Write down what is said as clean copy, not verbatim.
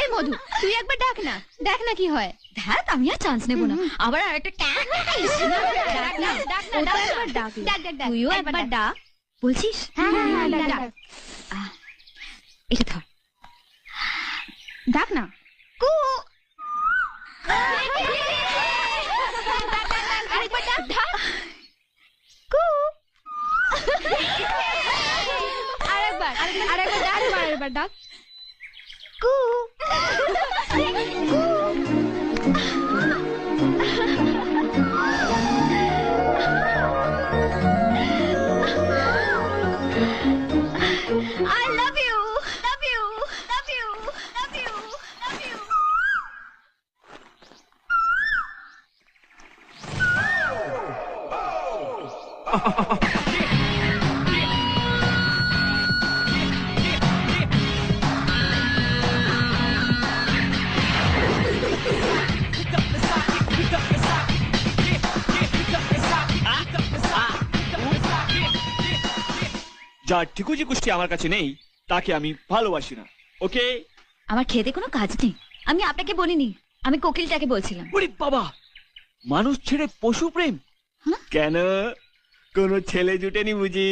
এই মধু, তুই একবার ডাক না, দেখ না কি হয়। ধ্যাত, আমি আর চান্স নেবো না। আবার আরেকটা ডাক না, ডাক না, ডাক ডাক ডাক। তুইও একবার ডাক। বলছিস? হ্যাঁ, ডাক। এটা ধর। ডাক না। কু। আরেকবার ডাক, ডাক। কু। আরেকবার ডাক। কু। কু। I love you. Love you. Love you. Love you. Love you. যার ঠিকুজি কুষ্টি আমার কাছে নেই তাকে আমি ভালোবাসি না। ওকে? আমার খেতে কোনো কাজ নেই। আমি আপনাকে বলিনি, আমি কোকিলটাকে বলছিলাম। ওরে বাবা, মানুষ ছেড়ে পশু প্রেম? হ্যাঁ? কেন, কোনো ছেলে জুটেনি বুঝি?